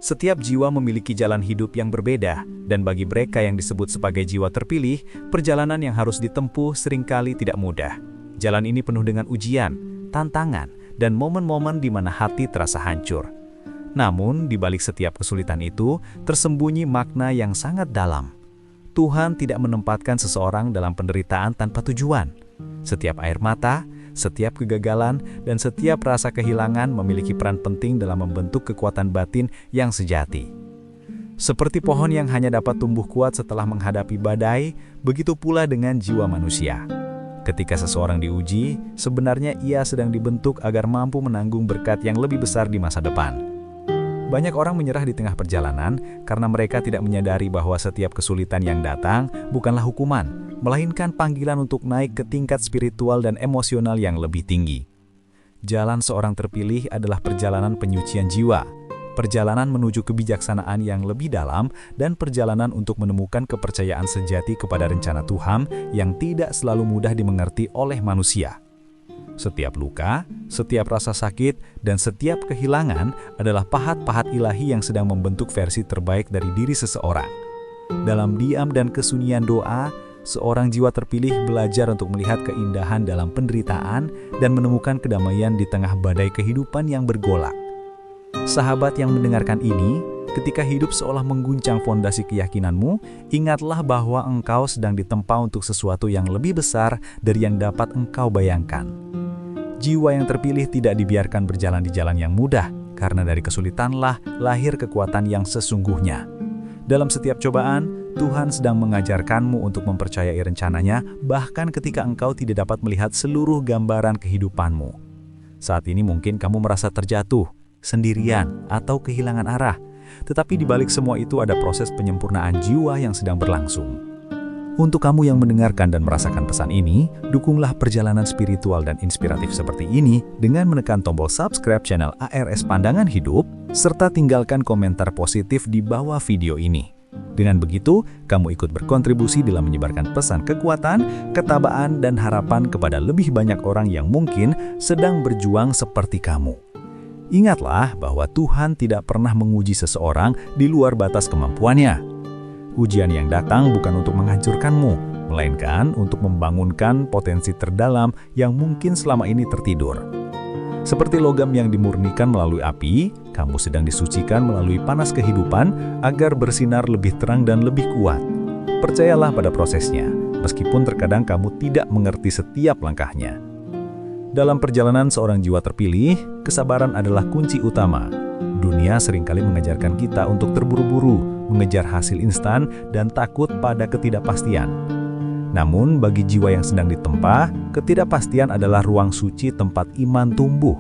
Setiap jiwa memiliki jalan hidup yang berbeda, dan bagi mereka yang disebut sebagai jiwa terpilih, perjalanan yang harus ditempuh seringkali tidak mudah. Jalan ini penuh dengan ujian, tantangan, dan momen-momen di mana hati terasa hancur. Namun, di balik setiap kesulitan itu, tersembunyi makna yang sangat dalam. Tuhan tidak menempatkan seseorang dalam penderitaan tanpa tujuan. Setiap air mata, setiap kegagalan, dan setiap rasa kehilangan memiliki peran penting dalam membentuk kekuatan batin yang sejati. Seperti pohon yang hanya dapat tumbuh kuat setelah menghadapi badai, begitu pula dengan jiwa manusia. Ketika seseorang diuji, sebenarnya ia sedang dibentuk agar mampu menanggung berkat yang lebih besar di masa depan. Banyak orang menyerah di tengah perjalanan karena mereka tidak menyadari bahwa setiap kesulitan yang datang bukanlah hukuman, melainkan panggilan untuk naik ke tingkat spiritual dan emosional yang lebih tinggi. Jalan seorang terpilih adalah perjalanan penyucian jiwa, perjalanan menuju kebijaksanaan yang lebih dalam, dan perjalanan untuk menemukan kepercayaan sejati kepada rencana Tuhan yang tidak selalu mudah dimengerti oleh manusia. Setiap luka, setiap rasa sakit, dan setiap kehilangan adalah pahat-pahat ilahi yang sedang membentuk versi terbaik dari diri seseorang. Dalam diam dan kesunyian doa, seorang jiwa terpilih belajar untuk melihat keindahan dalam penderitaan dan menemukan kedamaian di tengah badai kehidupan yang bergolak. Sahabat yang mendengarkan ini, ketika hidup seolah mengguncang fondasi keyakinanmu, ingatlah bahwa engkau sedang ditempa untuk sesuatu yang lebih besar dari yang dapat engkau bayangkan. Jiwa yang terpilih tidak dibiarkan berjalan di jalan yang mudah, karena dari kesulitanlah lahir kekuatan yang sesungguhnya. Dalam setiap cobaan, Tuhan sedang mengajarkanmu untuk mempercayai rencananya, bahkan ketika engkau tidak dapat melihat seluruh gambaran kehidupanmu. Saat ini mungkin kamu merasa terjatuh, sendirian, atau kehilangan arah. Tetapi di balik semua itu ada proses penyempurnaan jiwa yang sedang berlangsung. Untuk kamu yang mendengarkan dan merasakan pesan ini, dukunglah perjalanan spiritual dan inspiratif seperti ini dengan menekan tombol subscribe channel ARS Pandangan Hidup, serta tinggalkan komentar positif di bawah video ini. Dengan begitu, kamu ikut berkontribusi dalam menyebarkan pesan kekuatan, ketabaan, dan harapan kepada lebih banyak orang yang mungkin sedang berjuang seperti kamu. Ingatlah bahwa Tuhan tidak pernah menguji seseorang di luar batas kemampuannya. Ujian yang datang bukan untuk menghancurkanmu, melainkan untuk membangunkan potensi terdalam yang mungkin selama ini tertidur. Seperti logam yang dimurnikan melalui api, kamu sedang disucikan melalui panas kehidupan agar bersinar lebih terang dan lebih kuat. Percayalah pada prosesnya, meskipun terkadang kamu tidak mengerti setiap langkahnya. Dalam perjalanan seorang jiwa terpilih, kesabaran adalah kunci utama. Dunia seringkali mengajarkan kita untuk terburu-buru, mengejar hasil instan, dan takut pada ketidakpastian. Namun, bagi jiwa yang sedang ditempa, ketidakpastian adalah ruang suci tempat iman tumbuh.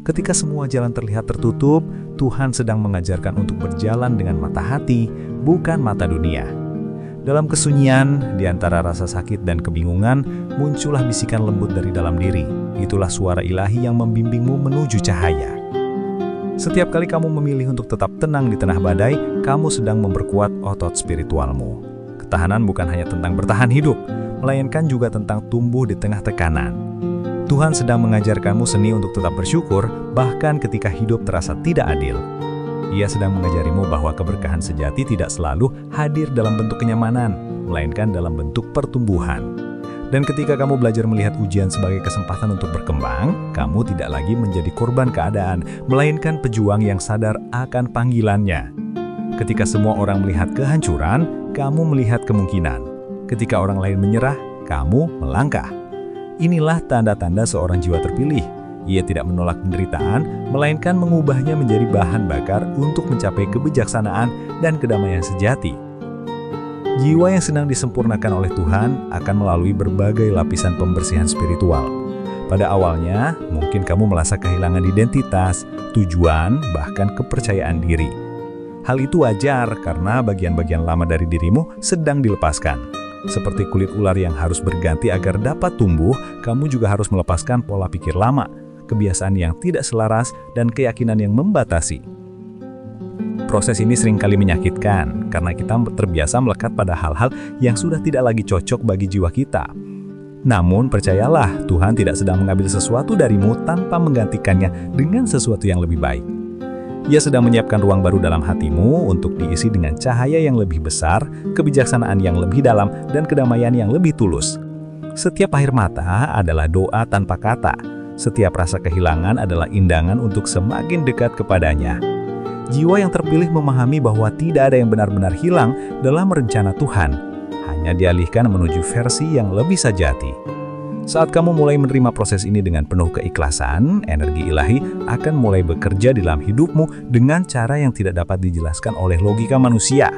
Ketika semua jalan terlihat tertutup, Tuhan sedang mengajarkan untuk berjalan dengan mata hati, bukan mata dunia. Dalam kesunyian, di antara rasa sakit dan kebingungan, muncullah bisikan lembut dari dalam diri. Itulah suara ilahi yang membimbingmu menuju cahaya. Setiap kali kamu memilih untuk tetap tenang di tengah badai, kamu sedang memperkuat otot spiritualmu. Ketahanan bukan hanya tentang bertahan hidup, melainkan juga tentang tumbuh di tengah tekanan. Tuhan sedang mengajarkanmu seni untuk tetap bersyukur, bahkan ketika hidup terasa tidak adil. Ia sedang mengajarimu bahwa keberkahan sejati tidak selalu hadir dalam bentuk kenyamanan, melainkan dalam bentuk pertumbuhan. Dan ketika kamu belajar melihat ujian sebagai kesempatan untuk berkembang, kamu tidak lagi menjadi korban keadaan, melainkan pejuang yang sadar akan panggilannya. Ketika semua orang melihat kehancuran, kamu melihat kemungkinan. Ketika orang lain menyerah, kamu melangkah. Inilah tanda-tanda seorang jiwa terpilih. Ia tidak menolak penderitaan, melainkan mengubahnya menjadi bahan bakar untuk mencapai kebijaksanaan dan kedamaian sejati. Jiwa yang sedang disempurnakan oleh Tuhan akan melalui berbagai lapisan pembersihan spiritual. Pada awalnya, mungkin kamu merasa kehilangan identitas, tujuan, bahkan kepercayaan diri. Hal itu wajar karena bagian-bagian lama dari dirimu sedang dilepaskan. Seperti kulit ular yang harus berganti agar dapat tumbuh, kamu juga harus melepaskan pola pikir lama, kebiasaan yang tidak selaras, dan keyakinan yang membatasi. Proses ini seringkali menyakitkan karena kita terbiasa melekat pada hal-hal yang sudah tidak lagi cocok bagi jiwa kita. Namun percayalah, Tuhan tidak sedang mengambil sesuatu darimu tanpa menggantikannya dengan sesuatu yang lebih baik. Ia sedang menyiapkan ruang baru dalam hatimu untuk diisi dengan cahaya yang lebih besar, kebijaksanaan yang lebih dalam, dan kedamaian yang lebih tulus. Setiap air mata adalah doa tanpa kata. Setiap rasa kehilangan adalah indangan untuk semakin dekat kepadanya. Jiwa yang terpilih memahami bahwa tidak ada yang benar-benar hilang dalam rencana Tuhan, hanya dialihkan menuju versi yang lebih sejati. Saat kamu mulai menerima proses ini dengan penuh keikhlasan, energi ilahi akan mulai bekerja dalam hidupmu dengan cara yang tidak dapat dijelaskan oleh logika manusia.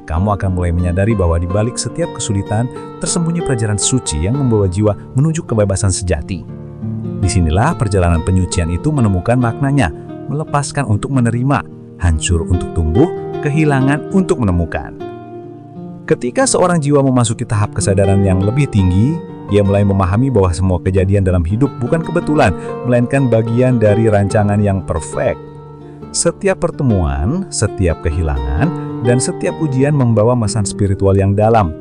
Kamu akan mulai menyadari bahwa di balik setiap kesulitan tersembunyi pelajaran suci yang membawa jiwa menuju kebebasan sejati. Disinilah perjalanan penyucian itu menemukan maknanya, melepaskan untuk menerima, hancur untuk tumbuh, kehilangan untuk menemukan. Ketika seorang jiwa memasuki tahap kesadaran yang lebih tinggi, ia mulai memahami bahwa semua kejadian dalam hidup bukan kebetulan, melainkan bagian dari rancangan yang perfect. Setiap pertemuan, setiap kehilangan, dan setiap ujian membawa pesan spiritual yang dalam.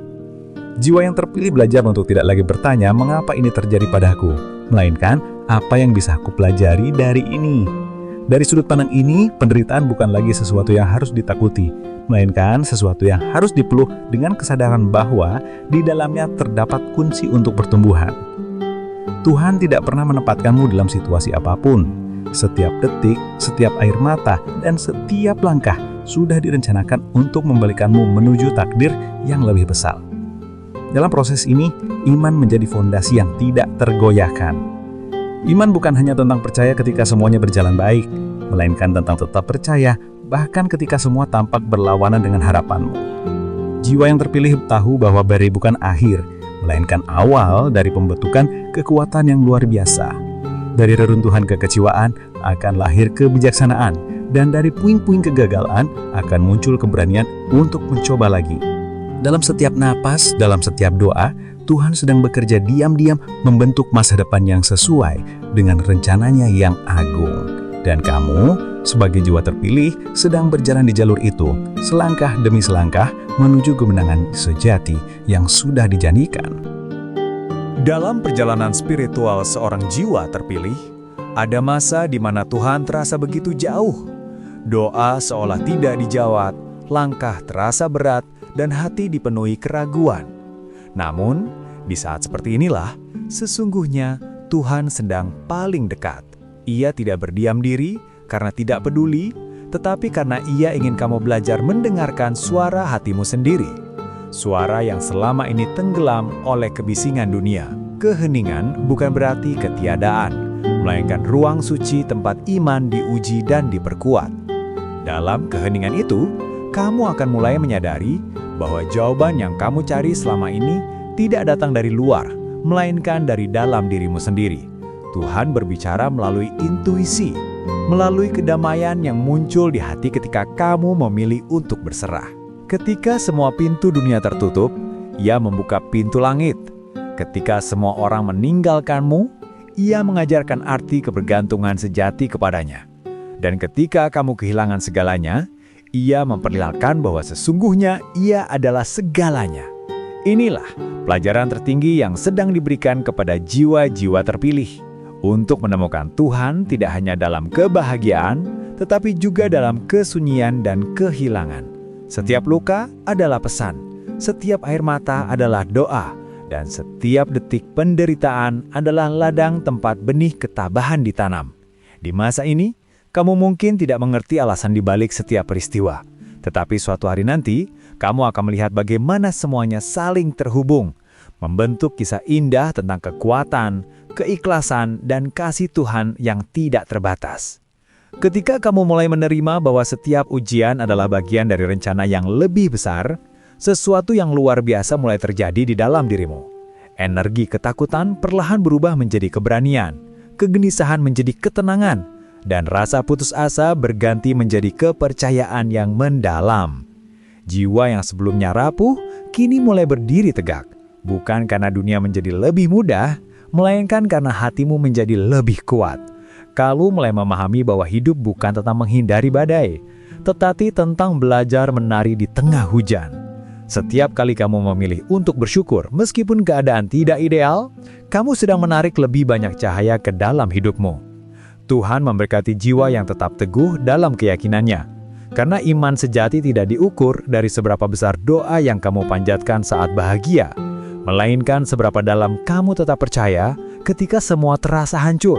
Jiwa yang terpilih belajar untuk tidak lagi bertanya mengapa ini terjadi padaku, melainkan apa yang bisa aku pelajari dari ini. Dari sudut pandang ini, penderitaan bukan lagi sesuatu yang harus ditakuti, melainkan sesuatu yang harus dipeluk dengan kesadaran bahwa di dalamnya terdapat kunci untuk pertumbuhan. Tuhan tidak pernah menempatkanmu dalam situasi apapun. Setiap detik, setiap air mata, dan setiap langkah sudah direncanakan untuk membalikanmu menuju takdir yang lebih besar. Dalam proses ini, iman menjadi fondasi yang tidak tergoyahkan. Iman bukan hanya tentang percaya ketika semuanya berjalan baik, melainkan tentang tetap percaya bahkan ketika semua tampak berlawanan dengan harapanmu. Jiwa yang terpilih tahu bahwa badai bukan akhir, melainkan awal dari pembentukan kekuatan yang luar biasa. Dari reruntuhan kekecewaan akan lahir kebijaksanaan, dan dari puing-puing kegagalan akan muncul keberanian untuk mencoba lagi. Dalam setiap napas, dalam setiap doa, Tuhan sedang bekerja diam-diam membentuk masa depan yang sesuai dengan rencananya yang agung. Dan kamu, sebagai jiwa terpilih, sedang berjalan di jalur itu, selangkah demi selangkah menuju kemenangan sejati yang sudah dijanjikan. Dalam perjalanan spiritual seorang jiwa terpilih, ada masa di mana Tuhan terasa begitu jauh. Doa seolah tidak dijawab, langkah terasa berat, dan hati dipenuhi keraguan. Namun, di saat seperti inilah, sesungguhnya Tuhan sedang paling dekat. Ia tidak berdiam diri karena tidak peduli, tetapi karena Ia ingin kamu belajar mendengarkan suara hatimu sendiri. Suara yang selama ini tenggelam oleh kebisingan dunia. Keheningan bukan berarti ketiadaan, melainkan ruang suci tempat iman diuji dan diperkuat. Dalam keheningan itu, kamu akan mulai menyadari bahwa jawaban yang kamu cari selama ini tidak datang dari luar, melainkan dari dalam dirimu sendiri. Tuhan berbicara melalui intuisi, melalui kedamaian yang muncul di hati ketika kamu memilih untuk berserah. Ketika semua pintu dunia tertutup, Ia membuka pintu langit. Ketika semua orang meninggalkanmu, Ia mengajarkan arti kebergantungan sejati kepadanya. Dan ketika kamu kehilangan segalanya, Ia memperlihatkan bahwa sesungguhnya Ia adalah segalanya. Inilah pelajaran tertinggi yang sedang diberikan kepada jiwa-jiwa terpilih. Untuk menemukan Tuhan tidak hanya dalam kebahagiaan, tetapi juga dalam kesunyian dan kehilangan. Setiap luka adalah pesan, setiap air mata adalah doa, dan setiap detik penderitaan adalah ladang tempat benih ketabahan ditanam. Di masa ini, kamu mungkin tidak mengerti alasan dibalik setiap peristiwa. Tetapi suatu hari nanti, kamu akan melihat bagaimana semuanya saling terhubung, membentuk kisah indah tentang kekuatan, keikhlasan, dan kasih Tuhan yang tidak terbatas. Ketika kamu mulai menerima bahwa setiap ujian adalah bagian dari rencana yang lebih besar, sesuatu yang luar biasa mulai terjadi di dalam dirimu. Energi ketakutan perlahan berubah menjadi keberanian, kegelisahan menjadi ketenangan, dan rasa putus asa berganti menjadi kepercayaan yang mendalam. Jiwa yang sebelumnya rapuh, kini mulai berdiri tegak. Bukan karena dunia menjadi lebih mudah, melainkan karena hatimu menjadi lebih kuat. Kamu mulai memahami bahwa hidup bukan tentang menghindari badai, tetapi tentang belajar menari di tengah hujan. Setiap kali kamu memilih untuk bersyukur, meskipun keadaan tidak ideal, kamu sedang menarik lebih banyak cahaya ke dalam hidupmu. Tuhan memberkati jiwa yang tetap teguh dalam keyakinannya. Karena iman sejati tidak diukur dari seberapa besar doa yang kamu panjatkan saat bahagia, melainkan seberapa dalam kamu tetap percaya ketika semua terasa hancur.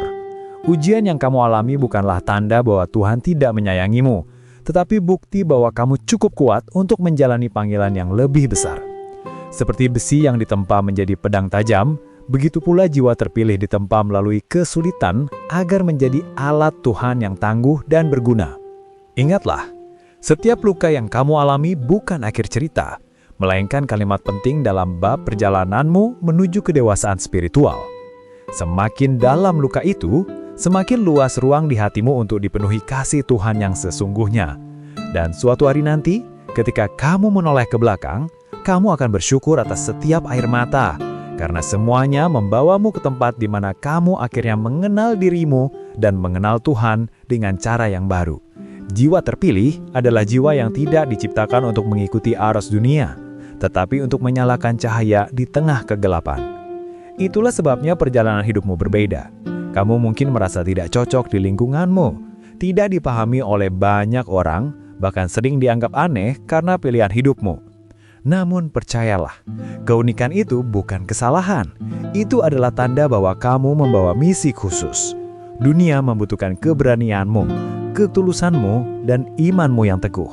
Ujian yang kamu alami bukanlah tanda bahwa Tuhan tidak menyayangimu, tetapi bukti bahwa kamu cukup kuat untuk menjalani panggilan yang lebih besar. Seperti besi yang ditempa menjadi pedang tajam, begitu pula jiwa terpilih ditempa melalui kesulitan agar menjadi alat Tuhan yang tangguh dan berguna. Ingatlah, setiap luka yang kamu alami bukan akhir cerita, melainkan kalimat penting dalam bab perjalananmu menuju kedewasaan spiritual. Semakin dalam luka itu, semakin luas ruang di hatimu untuk dipenuhi kasih Tuhan yang sesungguhnya. Dan suatu hari nanti, ketika kamu menoleh ke belakang, kamu akan bersyukur atas setiap air mata, karena semuanya membawamu ke tempat di mana kamu akhirnya mengenal dirimu dan mengenal Tuhan dengan cara yang baru. Jiwa terpilih adalah jiwa yang tidak diciptakan untuk mengikuti arus dunia, tetapi untuk menyalakan cahaya di tengah kegelapan. Itulah sebabnya perjalanan hidupmu berbeda. Kamu mungkin merasa tidak cocok di lingkunganmu, tidak dipahami oleh banyak orang, bahkan sering dianggap aneh karena pilihan hidupmu. Namun percayalah, keunikan itu bukan kesalahan. Itu adalah tanda bahwa kamu membawa misi khusus. Dunia membutuhkan keberanianmu, ketulusanmu, dan imanmu yang teguh.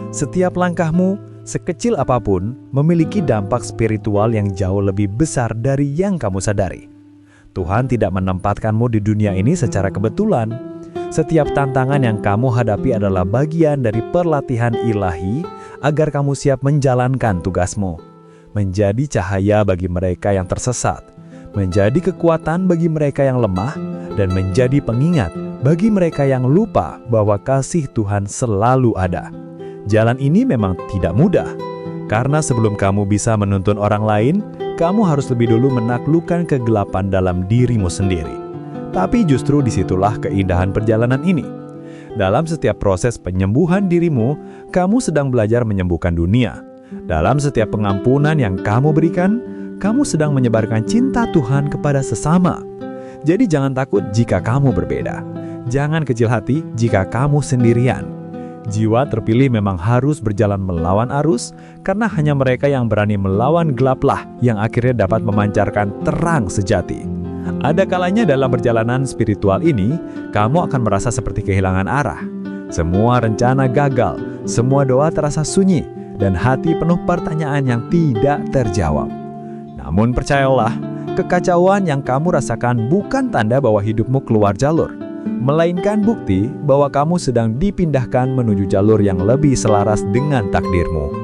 Setiap langkahmu, sekecil apapun, memiliki dampak spiritual yang jauh lebih besar dari yang kamu sadari. Tuhan tidak menempatkanmu di dunia ini secara kebetulan. Setiap tantangan yang kamu hadapi adalah bagian dari perlatihan ilahi agar kamu siap menjalankan tugasmu. Menjadi cahaya bagi mereka yang tersesat, menjadi kekuatan bagi mereka yang lemah, dan menjadi pengingat bagi mereka yang lupa bahwa kasih Tuhan selalu ada. Jalan ini memang tidak mudah, karena sebelum kamu bisa menuntun orang lain, kamu harus lebih dulu menaklukkan kegelapan dalam dirimu sendiri. Tapi justru disitulah keindahan perjalanan ini. Dalam setiap proses penyembuhan dirimu, kamu sedang belajar menyembuhkan dunia. Dalam setiap pengampunan yang kamu berikan, kamu sedang menyebarkan cinta Tuhan kepada sesama. Jadi jangan takut jika kamu berbeda. Jangan kecil hati jika kamu sendirian. Jiwa terpilih memang harus berjalan melawan arus, karena hanya mereka yang berani melawan gelaplah yang akhirnya dapat memancarkan terang sejati. Ada kalanya dalam perjalanan spiritual ini, kamu akan merasa seperti kehilangan arah. Semua rencana gagal, semua doa terasa sunyi, dan hati penuh pertanyaan yang tidak terjawab. Namun percayalah, kekacauan yang kamu rasakan bukan tanda bahwa hidupmu keluar jalur, melainkan bukti bahwa kamu sedang dipindahkan menuju jalur yang lebih selaras dengan takdirmu.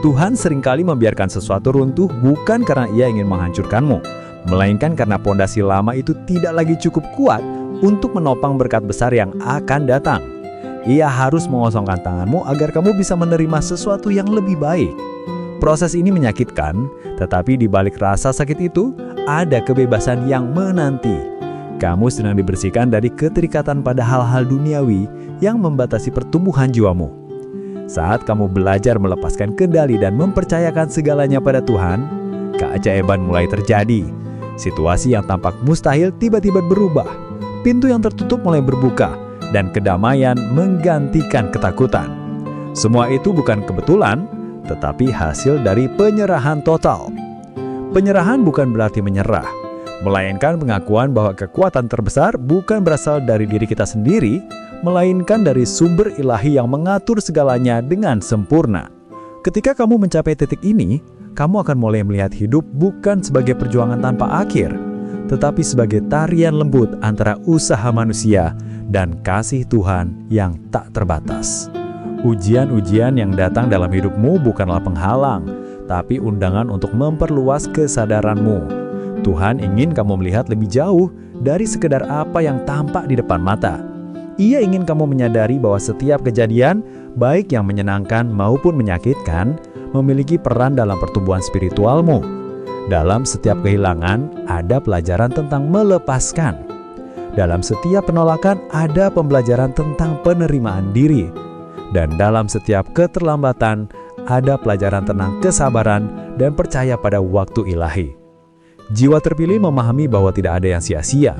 Tuhan seringkali membiarkan sesuatu runtuh bukan karena Ia ingin menghancurkanmu, melainkan karena pondasi lama itu tidak lagi cukup kuat untuk menopang berkat besar yang akan datang. Ia harus mengosongkan tanganmu agar kamu bisa menerima sesuatu yang lebih baik. Proses ini menyakitkan, tetapi di balik rasa sakit itu, ada kebebasan yang menanti. Kamu sedang dibersihkan dari keterikatan pada hal-hal duniawi yang membatasi pertumbuhan jiwamu. Saat kamu belajar melepaskan kendali dan mempercayakan segalanya pada Tuhan, keajaiban mulai terjadi. Situasi yang tampak mustahil tiba-tiba berubah. Pintu yang tertutup mulai berbuka, dan kedamaian menggantikan ketakutan. Semua itu bukan kebetulan, tetapi hasil dari penyerahan total. Penyerahan bukan berarti menyerah, melainkan pengakuan bahwa kekuatan terbesar bukan berasal dari diri kita sendiri, melainkan dari sumber ilahi yang mengatur segalanya dengan sempurna. Ketika kamu mencapai titik ini, kamu akan mulai melihat hidup bukan sebagai perjuangan tanpa akhir, tetapi sebagai tarian lembut antara usaha manusia dan kasih Tuhan yang tak terbatas. Ujian-ujian yang datang dalam hidupmu bukanlah penghalang, tapi undangan untuk memperluas kesadaranmu. Tuhan ingin kamu melihat lebih jauh dari sekedar apa yang tampak di depan mata. Ia ingin kamu menyadari bahwa setiap kejadian, baik yang menyenangkan maupun menyakitkan, memiliki peran dalam pertumbuhan spiritualmu. Dalam setiap kehilangan, ada pelajaran tentang melepaskan. Dalam setiap penolakan, ada pembelajaran tentang penerimaan diri. Dan dalam setiap keterlambatan, ada pelajaran tentang kesabaran dan percaya pada waktu ilahi. Jiwa terpilih memahami bahwa tidak ada yang sia-sia,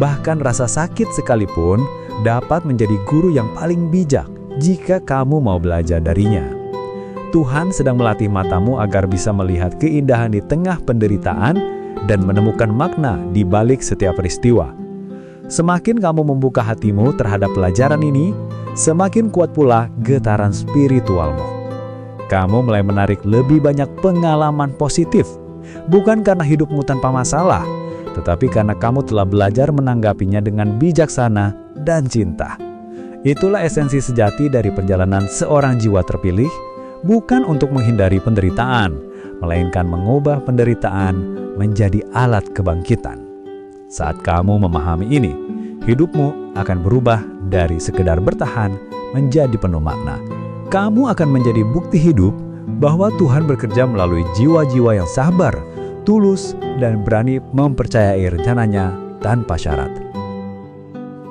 Bahkan rasa sakit sekalipun dapat menjadi guru yang paling bijak jika kamu mau belajar darinya. Tuhan sedang melatih matamu agar bisa melihat keindahan di tengah penderitaan dan menemukan makna di balik setiap peristiwa. Semakin kamu membuka hatimu terhadap pelajaran ini, semakin kuat pula getaran spiritualmu. Kamu mulai menarik lebih banyak pengalaman positif, bukan karena hidupmu tanpa masalah, tetapi karena kamu telah belajar menanggapinya dengan bijaksana dan cinta. Itulah esensi sejati dari perjalanan seorang jiwa terpilih, bukan untuk menghindari penderitaan, melainkan mengubah penderitaan menjadi alat kebangkitan. Saat kamu memahami ini, hidupmu akan berubah dari sekedar bertahan menjadi penuh makna. Kamu akan menjadi bukti hidup bahwa Tuhan bekerja melalui jiwa-jiwa yang sabar, tulus, dan berani mempercayai rencananya tanpa syarat.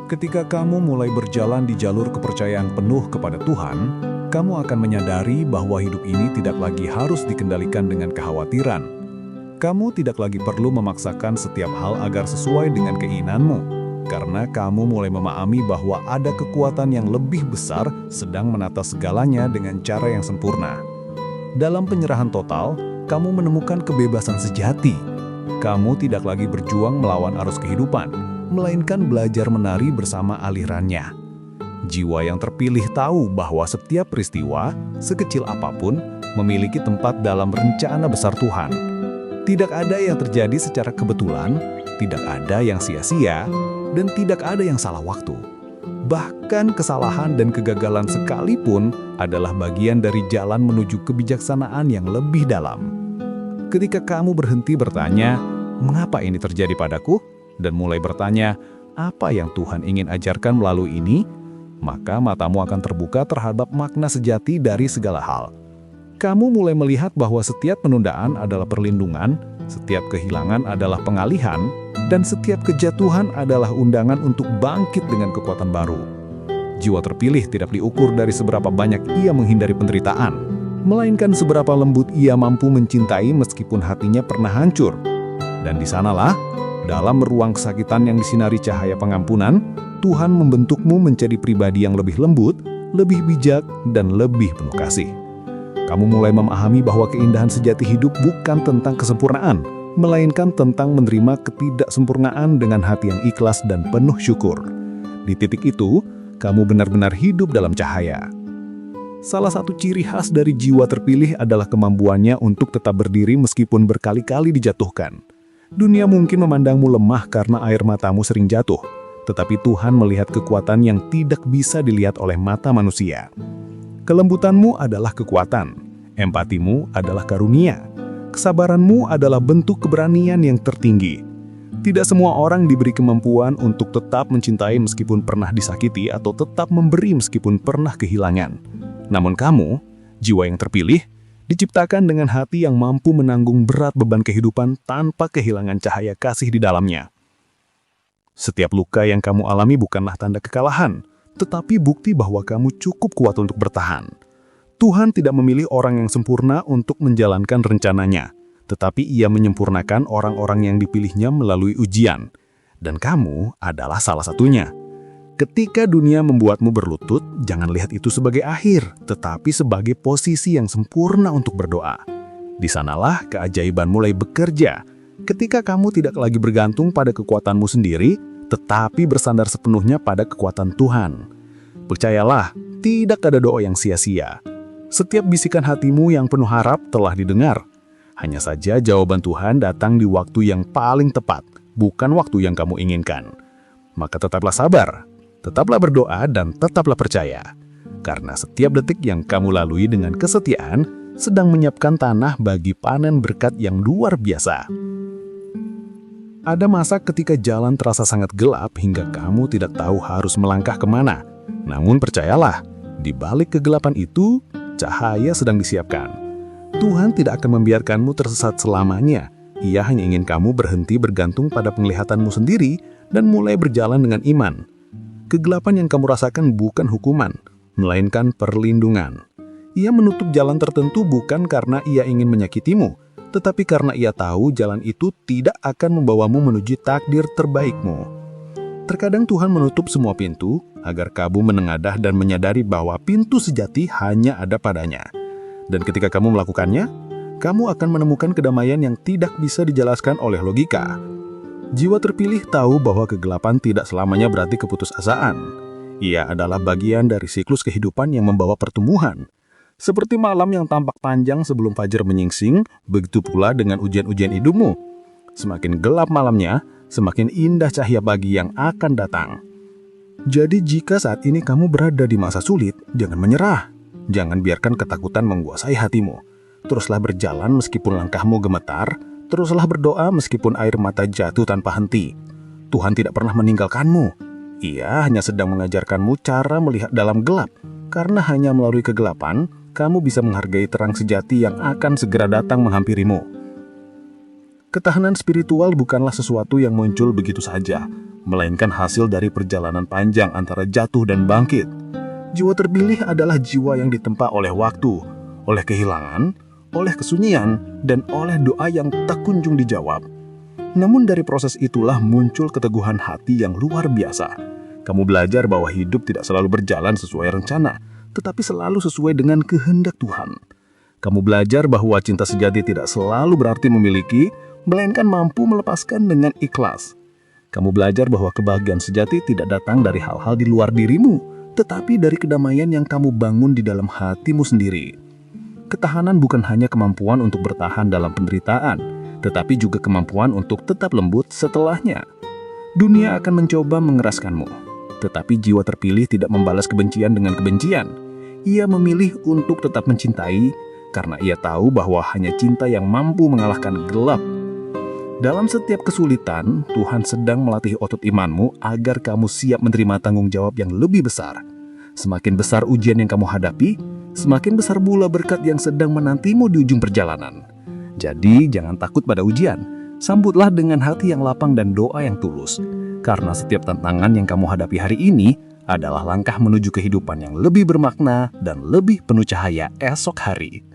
Ketika kamu mulai berjalan di jalur kepercayaan penuh kepada Tuhan, kamu akan menyadari bahwa hidup ini tidak lagi harus dikendalikan dengan kekhawatiran. Kamu tidak lagi perlu memaksakan setiap hal agar sesuai dengan keinginanmu, karena kamu mulai memahami bahwa ada kekuatan yang lebih besar sedang menata segalanya dengan cara yang sempurna. Dalam penyerahan total, kamu menemukan kebebasan sejati. Kamu tidak lagi berjuang melawan arus kehidupan, melainkan belajar menari bersama alirannya. Jiwa yang terpilih tahu bahwa setiap peristiwa, sekecil apapun, memiliki tempat dalam rencana besar Tuhan. Tidak ada yang terjadi secara kebetulan, tidak ada yang sia-sia, dan tidak ada yang salah waktu. Bahkan kesalahan dan kegagalan sekalipun adalah bagian dari jalan menuju kebijaksanaan yang lebih dalam. Ketika kamu berhenti bertanya, "Mengapa ini terjadi padaku?" dan mulai bertanya, "Apa yang Tuhan ingin ajarkan melalui ini?" maka matamu akan terbuka terhadap makna sejati dari segala hal. Kamu mulai melihat bahwa setiap penundaan adalah perlindungan, setiap kehilangan adalah pengalihan, dan setiap kejatuhan adalah undangan untuk bangkit dengan kekuatan baru. Jiwa terpilih tidak diukur dari seberapa banyak ia menghindari penderitaan, melainkan seberapa lembut ia mampu mencintai meskipun hatinya pernah hancur. Dan di sanalah, dalam ruang kesakitan yang disinari cahaya pengampunan, Tuhan membentukmu menjadi pribadi yang lebih lembut, lebih bijak, dan lebih penuh kasih. Kamu mulai memahami bahwa keindahan sejati hidup bukan tentang kesempurnaan, melainkan tentang menerima ketidaksempurnaan dengan hati yang ikhlas dan penuh syukur. Di titik itu, kamu benar-benar hidup dalam cahaya. Salah satu ciri khas dari jiwa terpilih adalah kemampuannya untuk tetap berdiri meskipun berkali-kali dijatuhkan. Dunia mungkin memandangmu lemah karena air matamu sering jatuh, tetapi Tuhan melihat kekuatan yang tidak bisa dilihat oleh mata manusia. Kelembutanmu adalah kekuatan, empatimu adalah karunia, kesabaranmu adalah bentuk keberanian yang tertinggi. Tidak semua orang diberi kemampuan untuk tetap mencintai meskipun pernah disakiti atau tetap memberi meskipun pernah kehilangan. Namun kamu, jiwa yang terpilih, diciptakan dengan hati yang mampu menanggung berat beban kehidupan tanpa kehilangan cahaya kasih di dalamnya. Setiap luka yang kamu alami bukanlah tanda kekalahan, tetapi bukti bahwa kamu cukup kuat untuk bertahan. Tuhan tidak memilih orang yang sempurna untuk menjalankan rencananya, tetapi Ia menyempurnakan orang-orang yang dipilihnya melalui ujian. Dan kamu adalah salah satunya. Ketika dunia membuatmu berlutut, jangan lihat itu sebagai akhir, tetapi sebagai posisi yang sempurna untuk berdoa. Di sanalah keajaiban mulai bekerja, ketika kamu tidak lagi bergantung pada kekuatanmu sendiri, tetapi bersandar sepenuhnya pada kekuatan Tuhan. Percayalah, tidak ada doa yang sia-sia. Setiap bisikan hatimu yang penuh harap telah didengar. Hanya saja jawaban Tuhan datang di waktu yang paling tepat, bukan waktu yang kamu inginkan. Maka tetaplah sabar, tetaplah berdoa, dan tetaplah percaya. Karena setiap detik yang kamu lalui dengan kesetiaan sedang menyiapkan tanah bagi panen berkat yang luar biasa. Ada masa ketika jalan terasa sangat gelap hingga kamu tidak tahu harus melangkah kemana. Namun percayalah, di balik kegelapan itu, cahaya sedang disiapkan. Tuhan tidak akan membiarkanmu tersesat selamanya. Ia hanya ingin kamu berhenti bergantung pada penglihatanmu sendiri dan mulai berjalan dengan iman. Kegelapan yang kamu rasakan bukan hukuman, melainkan perlindungan. Ia menutup jalan tertentu bukan karena ia ingin menyakitimu, tetapi karena ia tahu jalan itu tidak akan membawamu menuju takdir terbaikmu. Terkadang Tuhan menutup semua pintu agar kamu menengadah dan menyadari bahwa pintu sejati hanya ada padanya. Dan ketika kamu melakukannya, kamu akan menemukan kedamaian yang tidak bisa dijelaskan oleh logika. Jiwa terpilih tahu bahwa kegelapan tidak selamanya berarti keputusasaan. Ia adalah bagian dari siklus kehidupan yang membawa pertumbuhan. Seperti malam yang tampak panjang sebelum fajar menyingsing, begitu pula dengan ujian-ujian hidupmu. Semakin gelap malamnya, semakin indah cahaya pagi yang akan datang. Jadi jika saat ini kamu berada di masa sulit, jangan menyerah. Jangan biarkan ketakutan menguasai hatimu. Teruslah berjalan meskipun langkahmu gemetar. Teruslah berdoa meskipun air mata jatuh tanpa henti. Tuhan tidak pernah meninggalkanmu. Ia hanya sedang mengajarkanmu cara melihat dalam gelap. Karena hanya melalui kegelapan, kamu bisa menghargai terang sejati yang akan segera datang menghampirimu. Ketahanan spiritual bukanlah sesuatu yang muncul begitu saja, melainkan hasil dari perjalanan panjang antara jatuh dan bangkit. Jiwa terpilih adalah jiwa yang ditempa oleh waktu, oleh kehilangan, oleh kesunyian, dan oleh doa yang tak kunjung dijawab. Namun dari proses itulah muncul keteguhan hati yang luar biasa. Kamu belajar bahwa hidup tidak selalu berjalan sesuai rencana, tetapi selalu sesuai dengan kehendak Tuhan. Kamu belajar bahwa cinta sejati tidak selalu berarti memiliki, melainkan mampu melepaskan dengan ikhlas. Kamu belajar bahwa kebahagiaan sejati tidak datang dari hal-hal di luar dirimu, tetapi dari kedamaian yang kamu bangun di dalam hatimu sendiri. Ketahanan bukan hanya kemampuan untuk bertahan dalam penderitaan, tetapi juga kemampuan untuk tetap lembut setelahnya. Dunia akan mencoba mengeraskanmu, tetapi jiwa terpilih tidak membalas kebencian dengan kebencian. Ia memilih untuk tetap mencintai, karena ia tahu bahwa hanya cinta yang mampu mengalahkan gelap. Dalam setiap kesulitan, Tuhan sedang melatih otot imanmu agar kamu siap menerima tanggung jawab yang lebih besar. Semakin besar ujian yang kamu hadapi, semakin besar pula berkat yang sedang menantimu di ujung perjalanan. Jadi, jangan takut pada ujian. Sambutlah dengan hati yang lapang dan doa yang tulus. Karena setiap tantangan yang kamu hadapi hari ini adalah langkah menuju kehidupan yang lebih bermakna dan lebih penuh cahaya esok hari.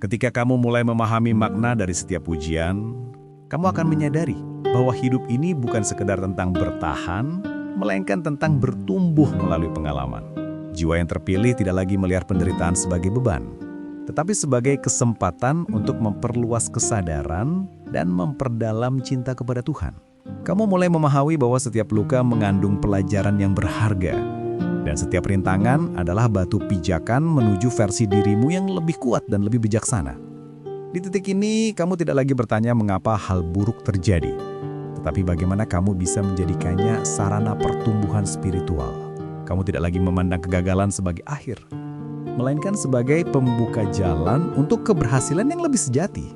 Ketika kamu mulai memahami makna dari setiap ujian, kamu akan menyadari bahwa hidup ini bukan sekedar tentang bertahan, melainkan tentang bertumbuh melalui pengalaman. Jiwa yang terpilih tidak lagi melihat penderitaan sebagai beban, tetapi sebagai kesempatan untuk memperluas kesadaran dan memperdalam cinta kepada Tuhan. Kamu mulai memahami bahwa setiap luka mengandung pelajaran yang berharga, dan setiap rintangan adalah batu pijakan menuju versi dirimu yang lebih kuat dan lebih bijaksana. Di titik ini, kamu tidak lagi bertanya mengapa hal buruk terjadi, tetapi bagaimana kamu bisa menjadikannya sarana pertumbuhan spiritual. Kamu tidak lagi memandang kegagalan sebagai akhir, melainkan sebagai pembuka jalan untuk keberhasilan yang lebih sejati.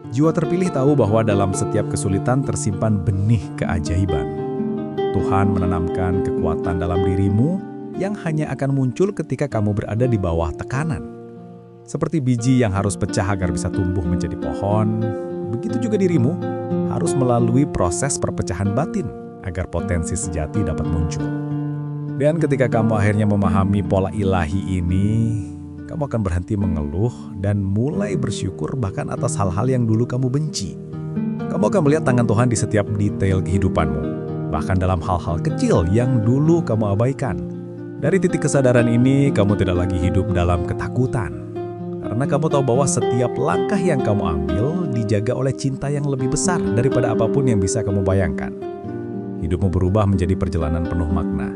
Jiwa terpilih tahu bahwa dalam setiap kesulitan tersimpan benih keajaiban. Tuhan menanamkan kekuatan dalam dirimu yang hanya akan muncul ketika kamu berada di bawah tekanan. Seperti biji yang harus pecah agar bisa tumbuh menjadi pohon, begitu juga dirimu harus melalui proses perpecahan batin agar potensi sejati dapat muncul. Dan ketika kamu akhirnya memahami pola ilahi ini, kamu akan berhenti mengeluh dan mulai bersyukur bahkan atas hal-hal yang dulu kamu benci. Kamu akan melihat tangan Tuhan di setiap detail kehidupanmu, bahkan dalam hal-hal kecil yang dulu kamu abaikan. Dari titik kesadaran ini, kamu tidak lagi hidup dalam ketakutan. Karena kamu tahu bahwa setiap langkah yang kamu ambil dijaga oleh cinta yang lebih besar daripada apapun yang bisa kamu bayangkan. Hidupmu berubah menjadi perjalanan penuh makna.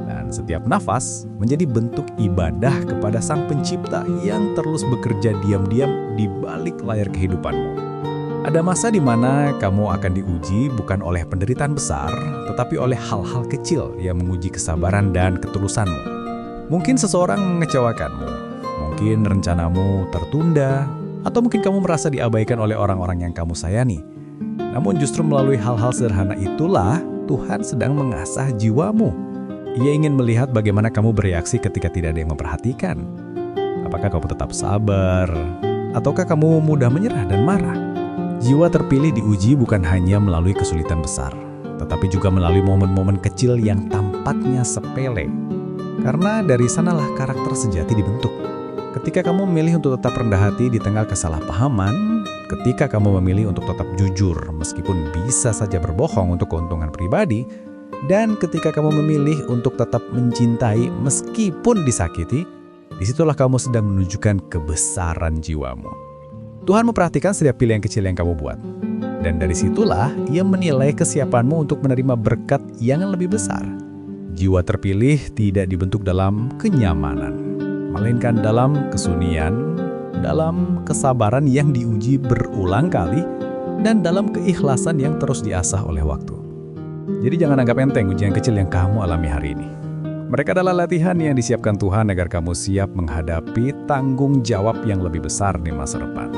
Dan setiap nafas menjadi bentuk ibadah kepada Sang Pencipta yang terus bekerja diam-diam di balik layar kehidupanmu. Ada masa di mana kamu akan diuji bukan oleh penderitaan besar, tetapi oleh hal-hal kecil yang menguji kesabaran dan ketulusanmu. Mungkin seseorang mengecewakanmu, mungkin rencanamu tertunda, atau mungkin kamu merasa diabaikan oleh orang-orang yang kamu sayangi. Namun justru melalui hal-hal sederhana itulah Tuhan sedang mengasah jiwamu. Ia ingin melihat bagaimana kamu bereaksi ketika tidak ada yang memperhatikan. Apakah kamu tetap sabar, ataukah kamu mudah menyerah dan marah? Jiwa terpilih diuji bukan hanya melalui kesulitan besar, tetapi juga melalui momen-momen kecil yang tampaknya sepele. Karena dari sanalah karakter sejati dibentuk. Ketika kamu memilih untuk tetap rendah hati di tengah kesalahpahaman, ketika kamu memilih untuk tetap jujur meskipun bisa saja berbohong untuk keuntungan pribadi, Dan ketika kamu memilih untuk tetap mencintai meskipun disakiti, disitulah kamu sedang menunjukkan kebesaran jiwamu. Tuhan memperhatikan setiap pilihan kecil yang kamu buat. Dan dari situlah Ia menilai kesiapanmu untuk menerima berkat yang lebih besar. Jiwa terpilih tidak dibentuk dalam kenyamanan, melainkan dalam kesunyian, dalam kesabaran yang diuji berulang kali, dan dalam keikhlasan yang terus diasah oleh waktu. Jadi jangan anggap enteng ujian kecil yang kamu alami hari ini. Mereka adalah latihan yang disiapkan Tuhan agar kamu siap menghadapi tanggung jawab yang lebih besar di masa depan.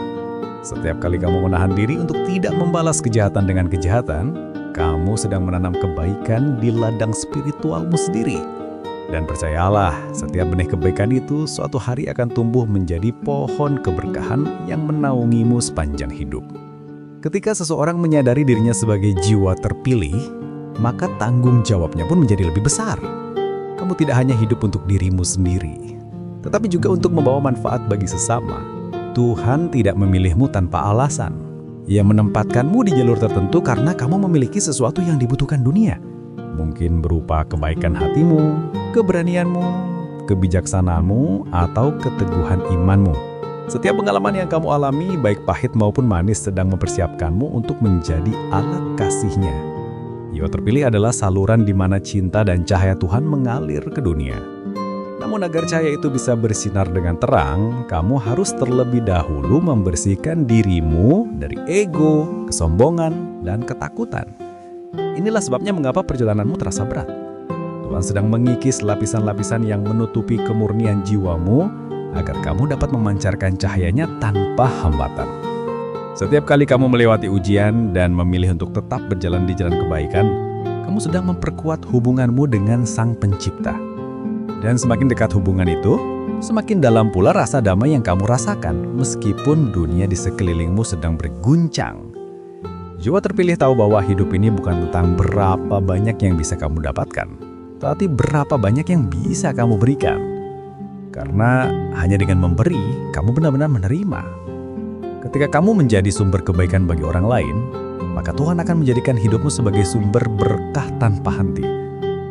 Setiap kali kamu menahan diri untuk tidak membalas kejahatan dengan kejahatan, kamu sedang menanam kebaikan di ladang spiritualmu sendiri. Dan percayalah, setiap benih kebaikan itu suatu hari akan tumbuh menjadi pohon keberkahan yang menaungimu sepanjang hidup. Ketika seseorang menyadari dirinya sebagai jiwa terpilih, maka tanggung jawabnya pun menjadi lebih besar. Kamu tidak hanya hidup untuk dirimu sendiri, tetapi juga untuk membawa manfaat bagi sesama. Tuhan tidak memilihmu tanpa alasan. Ia menempatkanmu di jalur tertentu karena kamu memiliki sesuatu yang dibutuhkan dunia. Mungkin berupa kebaikan hatimu, keberanianmu, kebijaksanaanmu, atau keteguhan imanmu. Setiap pengalaman yang kamu alami, baik pahit maupun manis, sedang mempersiapkanmu untuk menjadi alat kasih-Nya. Jiwa terpilih adalah saluran di mana cinta dan cahaya Tuhan mengalir ke dunia. Namun agar cahaya itu bisa bersinar dengan terang, kamu harus terlebih dahulu membersihkan dirimu dari ego, kesombongan, dan ketakutan. Inilah sebabnya mengapa perjalananmu terasa berat. Tuhan sedang mengikis lapisan-lapisan yang menutupi kemurnian jiwamu agar kamu dapat memancarkan cahayanya tanpa hambatan. Setiap kali kamu melewati ujian dan memilih untuk tetap berjalan di jalan kebaikan, kamu sedang memperkuat hubunganmu dengan Sang Pencipta. Dan semakin dekat hubungan itu, semakin dalam pula rasa damai yang kamu rasakan meskipun dunia di sekelilingmu sedang berguncang. Jiwa terpilih tahu bahwa hidup ini bukan tentang berapa banyak yang bisa kamu dapatkan, tetapi berapa banyak yang bisa kamu berikan. Karena hanya dengan memberi, kamu benar-benar menerima. Ketika kamu menjadi sumber kebaikan bagi orang lain, maka Tuhan akan menjadikan hidupmu sebagai sumber berkah tanpa henti.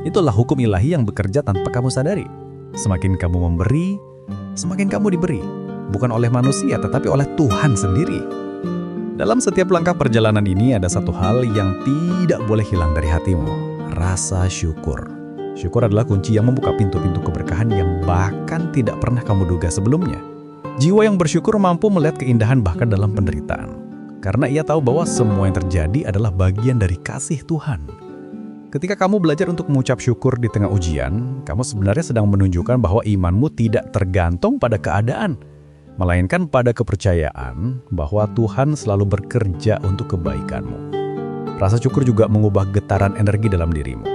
Itulah hukum ilahi yang bekerja tanpa kamu sadari. Semakin kamu memberi, semakin kamu diberi. Bukan oleh manusia, tetapi oleh Tuhan sendiri. Dalam setiap langkah perjalanan ini ada satu hal yang tidak boleh hilang dari hatimu. Rasa syukur. Syukur adalah kunci yang membuka pintu-pintu keberkahan yang bahkan tidak pernah kamu duga sebelumnya. Jiwa yang bersyukur mampu melihat keindahan bahkan dalam penderitaan. Karena ia tahu bahwa semua yang terjadi adalah bagian dari kasih Tuhan. Ketika kamu belajar untuk mengucap syukur di tengah ujian, kamu sebenarnya sedang menunjukkan bahwa imanmu tidak tergantung pada keadaan, melainkan pada kepercayaan bahwa Tuhan selalu bekerja untuk kebaikanmu. Rasa syukur juga mengubah getaran energi dalam dirimu.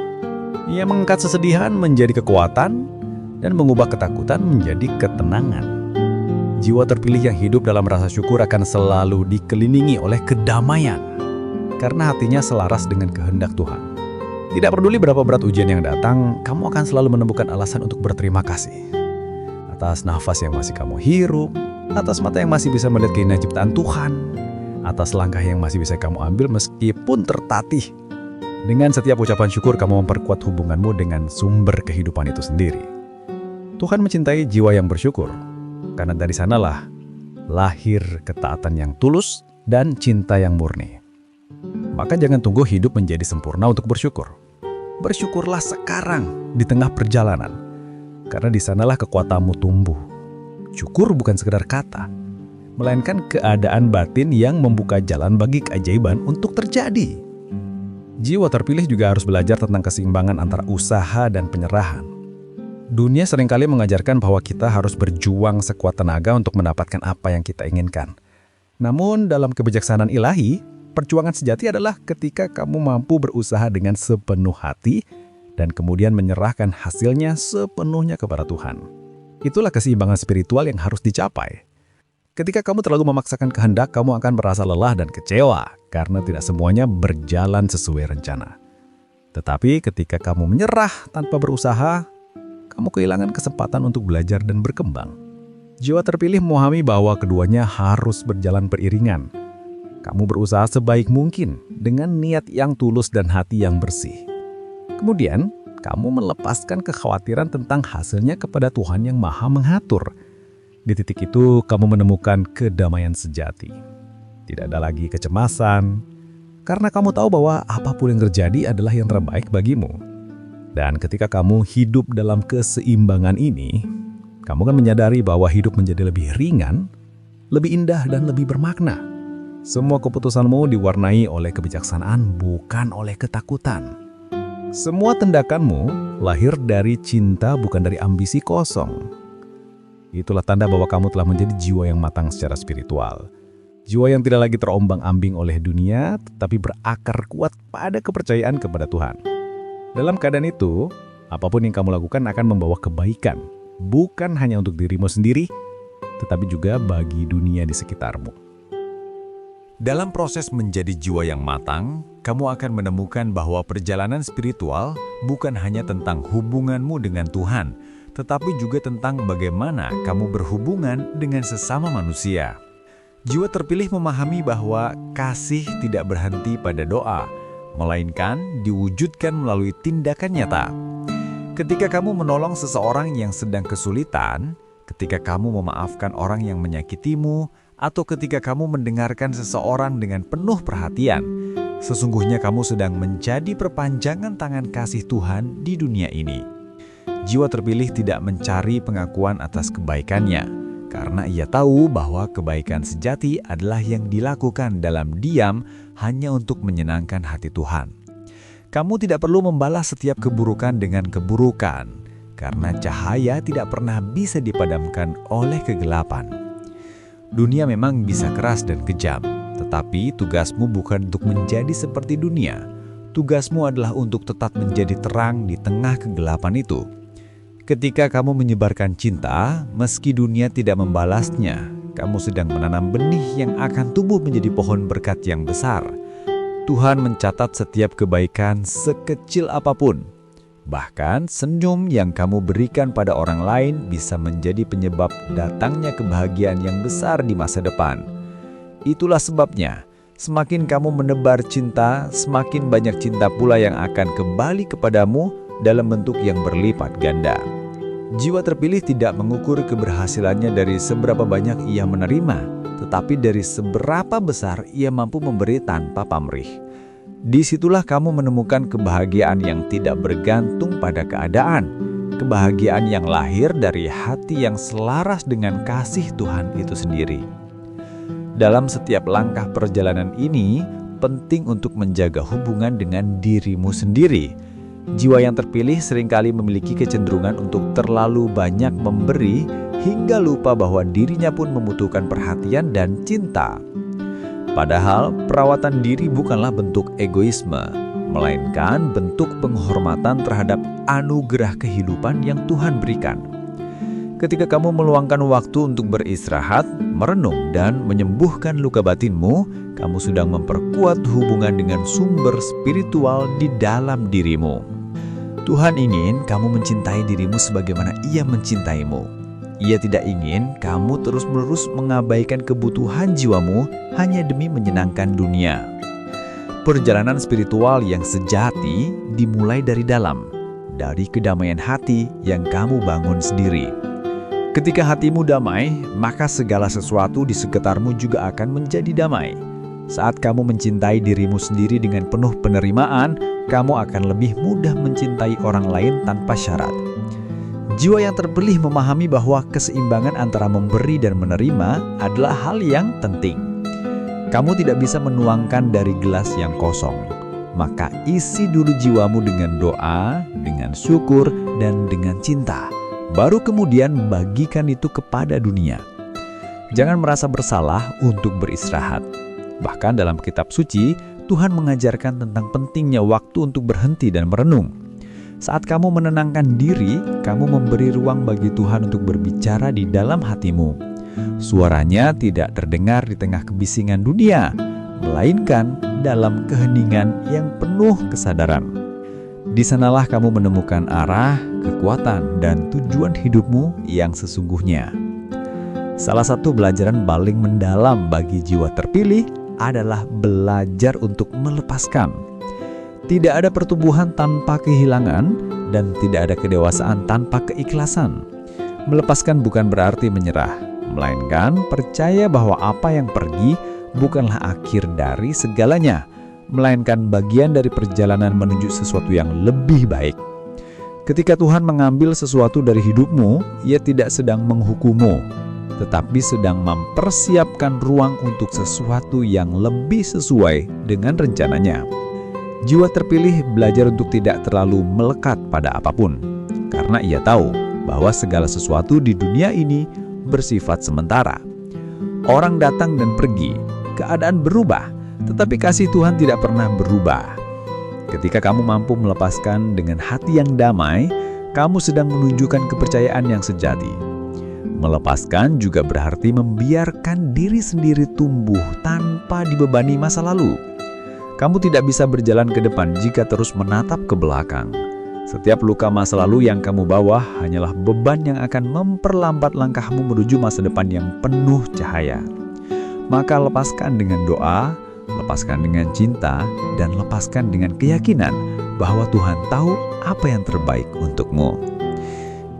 Ia mengangkat kesedihan menjadi kekuatan dan mengubah ketakutan menjadi ketenangan. Jiwa terpilih yang hidup dalam rasa syukur akan selalu dikelilingi oleh kedamaian, karena hatinya selaras dengan kehendak Tuhan. Tidak peduli berapa berat ujian yang datang, kamu akan selalu menemukan alasan untuk berterima kasih. Atas nafas yang masih kamu hirup, atas mata yang masih bisa melihat keindahan ciptaan Tuhan, atas langkah yang masih bisa kamu ambil meskipun tertatih. Dengan setiap ucapan syukur, kamu memperkuat hubunganmu dengan sumber kehidupan itu sendiri. Tuhan mencintai jiwa yang bersyukur, karena dari sanalah lahir ketaatan yang tulus dan cinta yang murni. Maka jangan tunggu hidup menjadi sempurna untuk bersyukur. Bersyukurlah sekarang di tengah perjalanan, karena di sanalah kekuatanmu tumbuh. Syukur bukan sekedar kata, melainkan keadaan batin yang membuka jalan bagi keajaiban untuk terjadi. Jiwa terpilih juga harus belajar tentang keseimbangan antara usaha dan penyerahan. Dunia seringkali mengajarkan bahwa kita harus berjuang sekuat tenaga untuk mendapatkan apa yang kita inginkan. Namun dalam kebijaksanaan ilahi, perjuangan sejati adalah ketika kamu mampu berusaha dengan sepenuh hati dan kemudian menyerahkan hasilnya sepenuhnya kepada Tuhan. Itulah keseimbangan spiritual yang harus dicapai. Ketika kamu terlalu memaksakan kehendak, kamu akan merasa lelah dan kecewa karena tidak semuanya berjalan sesuai rencana. Tetapi ketika kamu menyerah tanpa berusaha, kamu kehilangan kesempatan untuk belajar dan berkembang. Jiwa terpilih memahami bahwa keduanya harus berjalan beriringan. Kamu berusaha sebaik mungkin dengan niat yang tulus dan hati yang bersih. Kemudian, kamu melepaskan kekhawatiran tentang hasilnya kepada Tuhan yang Maha Mengatur. Di titik itu, kamu menemukan kedamaian sejati. Tidak ada lagi kecemasan, karena kamu tahu bahwa apapun yang terjadi adalah yang terbaik bagimu. Dan ketika kamu hidup dalam keseimbangan ini, kamu akan menyadari bahwa hidup menjadi lebih ringan, lebih indah, dan lebih bermakna. Semua keputusanmu diwarnai oleh kebijaksanaan, bukan oleh ketakutan. Semua tindakanmu lahir dari cinta, bukan dari ambisi kosong. Itulah tanda bahwa kamu telah menjadi jiwa yang matang secara spiritual. Jiwa yang tidak lagi terombang-ambing oleh dunia, tetapi berakar kuat pada kepercayaan kepada Tuhan. Dalam keadaan itu, apapun yang kamu lakukan akan membawa kebaikan, bukan hanya untuk dirimu sendiri, tetapi juga bagi dunia di sekitarmu. Dalam proses menjadi jiwa yang matang, kamu akan menemukan bahwa perjalanan spiritual bukan hanya tentang hubunganmu dengan Tuhan, tetapi juga tentang bagaimana kamu berhubungan dengan sesama manusia. Jiwa terpilih memahami bahwa kasih tidak berhenti pada doa, melainkan diwujudkan melalui tindakan nyata. Ketika kamu menolong seseorang yang sedang kesulitan, ketika kamu memaafkan orang yang menyakitimu, atau ketika kamu mendengarkan seseorang dengan penuh perhatian, sesungguhnya kamu sedang menjadi perpanjangan tangan kasih Tuhan di dunia ini. Jiwa terpilih tidak mencari pengakuan atas kebaikannya, karena ia tahu bahwa kebaikan sejati adalah yang dilakukan dalam diam hanya untuk menyenangkan hati Tuhan. Kamu tidak perlu membalas setiap keburukan dengan keburukan, karena cahaya tidak pernah bisa dipadamkan oleh kegelapan. Dunia memang bisa keras dan kejam, tetapi tugasmu bukan untuk menjadi seperti dunia. Tugasmu adalah untuk tetap menjadi terang di tengah kegelapan itu. Ketika kamu menyebarkan cinta, meski dunia tidak membalasnya, kamu sedang menanam benih yang akan tumbuh menjadi pohon berkat yang besar. Tuhan mencatat setiap kebaikan sekecil apapun. Bahkan senyum yang kamu berikan pada orang lain bisa menjadi penyebab datangnya kebahagiaan yang besar di masa depan. Itulah sebabnya, semakin kamu menebar cinta, semakin banyak cinta pula yang akan kembali kepadamu dalam bentuk yang berlipat ganda. Jiwa terpilih tidak mengukur keberhasilannya dari seberapa banyak ia menerima, tetapi dari seberapa besar ia mampu memberi tanpa pamrih. Disitulah kamu menemukan kebahagiaan yang tidak bergantung pada keadaan, kebahagiaan yang lahir dari hati yang selaras dengan kasih Tuhan itu sendiri. Dalam setiap langkah perjalanan ini, penting untuk menjaga hubungan dengan dirimu sendiri. Jiwa yang terpilih seringkali memiliki kecenderungan untuk terlalu banyak memberi hingga lupa bahwa dirinya pun membutuhkan perhatian dan cinta. Padahal perawatan diri bukanlah bentuk egoisme, melainkan bentuk penghormatan terhadap anugerah kehidupan yang Tuhan berikan. Ketika kamu meluangkan waktu untuk beristirahat, merenung, dan menyembuhkan luka batinmu, kamu sedang memperkuat hubungan dengan sumber spiritual di dalam dirimu. Tuhan ingin kamu mencintai dirimu sebagaimana Ia mencintaimu. Ia tidak ingin kamu terus-menerus mengabaikan kebutuhan jiwamu hanya demi menyenangkan dunia. Perjalanan spiritual yang sejati dimulai dari dalam, dari kedamaian hati yang kamu bangun sendiri. Ketika hatimu damai, maka segala sesuatu di sekitarmu juga akan menjadi damai. Saat kamu mencintai dirimu sendiri dengan penuh penerimaan, kamu akan lebih mudah mencintai orang lain tanpa syarat. Jiwa yang terpilih memahami bahwa keseimbangan antara memberi dan menerima adalah hal yang penting. Kamu tidak bisa menuangkan dari gelas yang kosong. Maka isi dulu jiwamu dengan doa, dengan syukur, dan dengan cinta. Baru kemudian bagikan itu kepada dunia. Jangan merasa bersalah untuk beristirahat. Bahkan dalam kitab suci, Tuhan mengajarkan tentang pentingnya waktu untuk berhenti dan merenung. Saat kamu menenangkan diri, kamu memberi ruang bagi Tuhan untuk berbicara di dalam hatimu. Suaranya tidak terdengar di tengah kebisingan dunia, melainkan dalam keheningan yang penuh kesadaran. Di sanalah kamu menemukan arah, kekuatan, dan tujuan hidupmu yang sesungguhnya. Salah satu pelajaran paling mendalam bagi jiwa terpilih adalah belajar untuk melepaskan. Tidak ada pertumbuhan tanpa kehilangan, dan tidak ada kedewasaan tanpa keikhlasan. Melepaskan bukan berarti menyerah, melainkan percaya bahwa apa yang pergi bukanlah akhir dari segalanya, melainkan bagian dari perjalanan menuju sesuatu yang lebih baik. Ketika Tuhan mengambil sesuatu dari hidupmu, Ia tidak sedang menghukummu, tetapi sedang mempersiapkan ruang untuk sesuatu yang lebih sesuai dengan rencananya. Jiwa terpilih belajar untuk tidak terlalu melekat pada apapun, karena ia tahu bahwa segala sesuatu di dunia ini bersifat sementara. Orang datang dan pergi, keadaan berubah, tetapi kasih Tuhan tidak pernah berubah. Ketika kamu mampu melepaskan dengan hati yang damai, kamu sedang menunjukkan kepercayaan yang sejati. Melepaskan juga berarti membiarkan diri sendiri tumbuh tanpa dibebani masa lalu. Kamu tidak bisa berjalan ke depan jika terus menatap ke belakang. Setiap luka masa lalu yang kamu bawa hanyalah beban yang akan memperlambat langkahmu menuju masa depan yang penuh cahaya. Maka lepaskan dengan doa, lepaskan dengan cinta, dan lepaskan dengan keyakinan bahwa Tuhan tahu apa yang terbaik untukmu.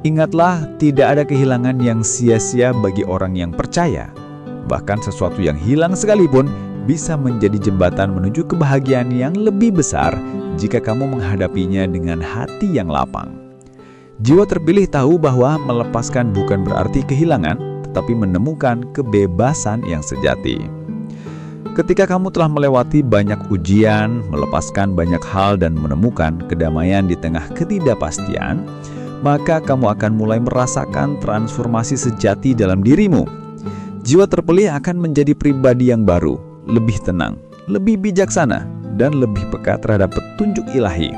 Ingatlah, tidak ada kehilangan yang sia-sia bagi orang yang percaya. Bahkan sesuatu yang hilang sekalipun bisa menjadi jembatan menuju kebahagiaan yang lebih besar jika kamu menghadapinya dengan hati yang lapang. Jiwa terpilih tahu bahwa melepaskan bukan berarti kehilangan, tetapi menemukan kebebasan yang sejati. Ketika kamu telah melewati banyak ujian, melepaskan banyak hal dan menemukan kedamaian di tengah ketidakpastian, maka kamu akan mulai merasakan transformasi sejati dalam dirimu. Jiwa terpilih akan menjadi pribadi yang baru, lebih tenang, lebih bijaksana, dan lebih peka terhadap petunjuk ilahi.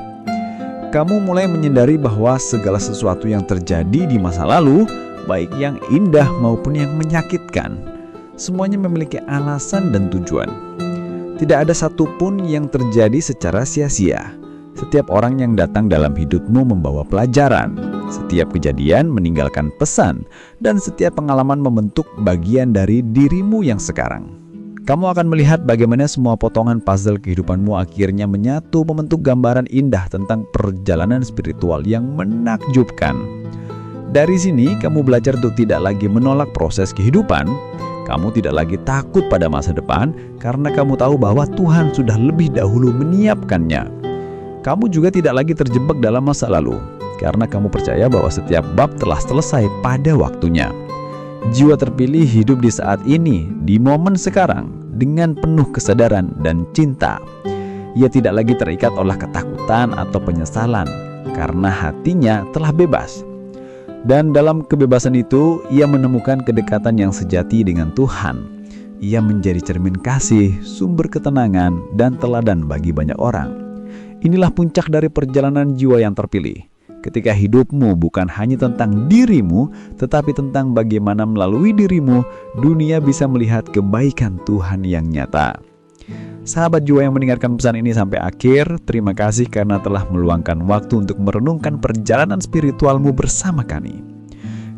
Kamu mulai menyadari bahwa segala sesuatu yang terjadi di masa lalu, baik yang indah maupun yang menyakitkan, semuanya memiliki alasan dan tujuan. Tidak ada satupun yang terjadi secara sia-sia. Setiap orang yang datang dalam hidupmu membawa pelajaran. Setiap kejadian meninggalkan pesan, dan setiap pengalaman membentuk bagian dari dirimu yang sekarang. Kamu akan melihat bagaimana semua potongan puzzle kehidupanmu akhirnya menyatu membentuk gambaran indah tentang perjalanan spiritual yang menakjubkan. Dari sini, kamu belajar untuk tidak lagi menolak proses kehidupan. Kamu tidak lagi takut pada masa depan karena kamu tahu bahwa Tuhan sudah lebih dahulu menyiapkannya. Kamu juga tidak lagi terjebak dalam masa lalu karena kamu percaya bahwa setiap bab telah selesai pada waktunya. Jiwa terpilih hidup di saat ini, di momen sekarang, dengan penuh kesadaran dan cinta. Ia tidak lagi terikat oleh ketakutan atau penyesalan, karena hatinya telah bebas. Dan dalam kebebasan itu, ia menemukan kedekatan yang sejati dengan Tuhan. Ia menjadi cermin kasih, sumber ketenangan, dan teladan bagi banyak orang. Inilah puncak dari perjalanan jiwa yang terpilih. Ketika hidupmu bukan hanya tentang dirimu, tetapi tentang bagaimana melalui dirimu, dunia bisa melihat kebaikan Tuhan yang nyata. Sahabat jiwa yang mendengarkan pesan ini sampai akhir, terima kasih karena telah meluangkan waktu untuk merenungkan perjalanan spiritualmu bersama kami.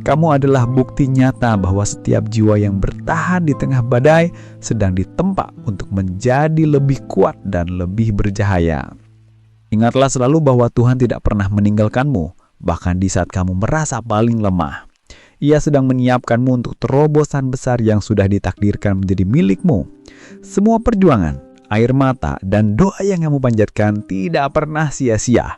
Kamu adalah bukti nyata bahwa setiap jiwa yang bertahan di tengah badai sedang ditempa untuk menjadi lebih kuat dan lebih bercahaya. Ingatlah selalu bahwa Tuhan tidak pernah meninggalkanmu, bahkan di saat kamu merasa paling lemah. Ia sedang menyiapkanmu untuk terobosan besar yang sudah ditakdirkan menjadi milikmu. Semua perjuangan, air mata, dan doa yang kamu panjatkan tidak pernah sia-sia.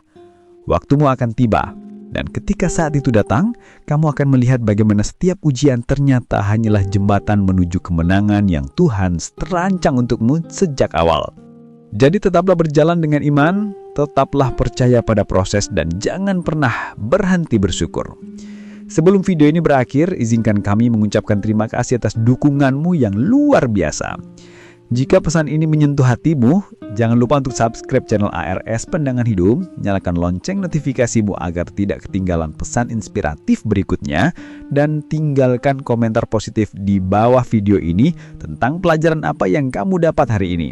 Waktumu akan tiba, dan ketika saat itu datang, kamu akan melihat bagaimana setiap ujian ternyata hanyalah jembatan menuju kemenangan yang Tuhan terancang untukmu sejak awal. Jadi tetaplah berjalan dengan iman, tetaplah percaya pada proses, dan jangan pernah berhenti bersyukur. Sebelum video ini berakhir, izinkan kami mengucapkan terima kasih atas dukunganmu yang luar biasa. Jika pesan ini menyentuh hatimu, jangan lupa untuk subscribe channel ARS Pandangan Hidup, nyalakan lonceng notifikasimu agar tidak ketinggalan pesan inspiratif berikutnya, dan tinggalkan komentar positif di bawah video ini tentang pelajaran apa yang kamu dapat hari ini.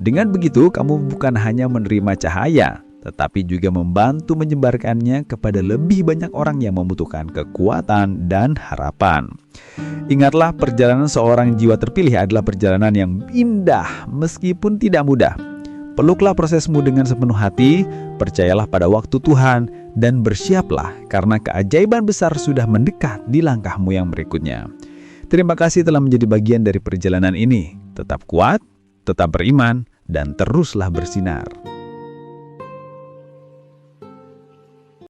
Dengan begitu, kamu bukan hanya menerima cahaya, tetapi juga membantu menyebarkannya kepada lebih banyak orang yang membutuhkan kekuatan dan harapan. Ingatlah, perjalanan seorang jiwa terpilih adalah perjalanan yang indah meskipun tidak mudah. Peluklah prosesmu dengan sepenuh hati, percayalah pada waktu Tuhan, dan bersiaplah karena keajaiban besar sudah mendekat di langkahmu yang berikutnya. Terima kasih telah menjadi bagian dari perjalanan ini. Tetap kuat, tetap beriman, dan teruslah bersinar.